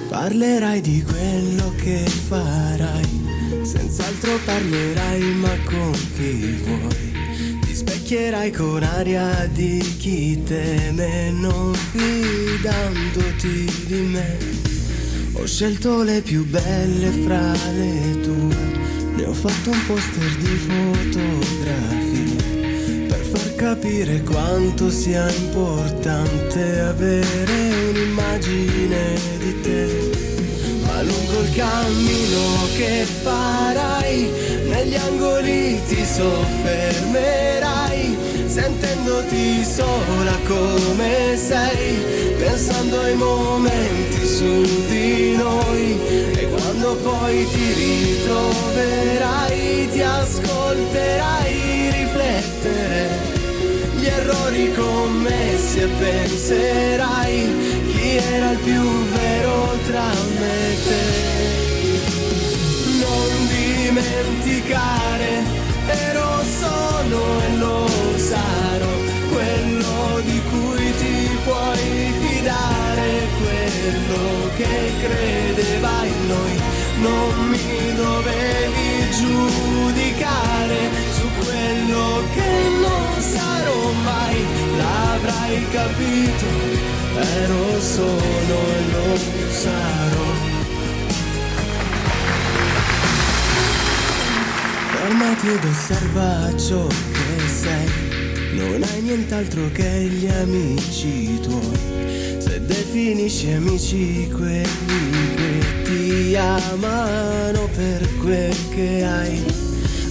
Parlerai di quello che farai, senz'altro parlerai, ma con chi vuoi. Ti specchierai con aria di chi teme, non fidandoti di me. Ho scelto le più belle fra le tue, ne ho fatto un poster di fotografie, per far capire quanto sia importante avere un'immagine di te. Ma lungo il cammino che farai, negli angoli ti soffermerai, sentendoti sola come sei, pensando ai momenti su di noi. E quando poi ti ritroverai, ti ascolterai riflettere gli errori commessi e penserai chi era il più vero tra me e te. Non dimenticare, ero, sono e lo sarò, quello di cui ti puoi fidare, quello che credeva in noi. Non mi dovevi giudicare su quello che non sarò mai, l'avrai capito, ero, sono e lo sarò. Fermati ed osserva ciò che sei, non hai nient'altro che gli amici tuoi. Se definisci amici quelli che ti amano per quel che hai,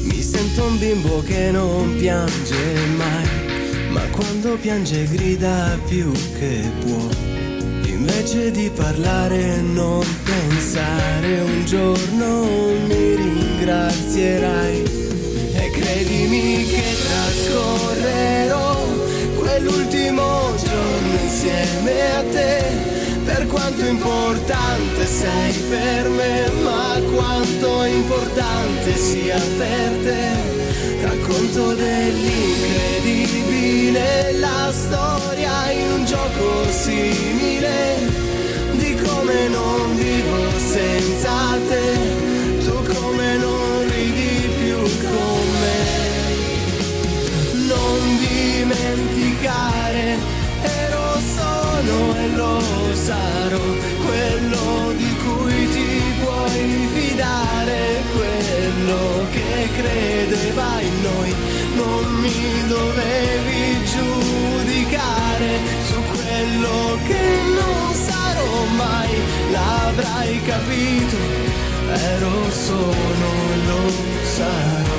mi sento un bimbo che non piange mai, ma quando piange grida più che può. Invece di parlare non pensare, un giorno mi ringrazierai. E credimi che trascorrerò quell'ultimo giorno insieme a te, per quanto importante sei per me, ma quanto importante sia per te. Racconto dell'incredibile, la storia in un gioco simile, di come non vivo senza te, tu come non ridi più con me. Non dimenticare, ero, sono e lo sarò, quello di cui ti puoi fidare, quello che credeva in noi. Non mi dovevi giudicare su quello che non sarò mai, l'avrai capito, ero, sono e lo sarò.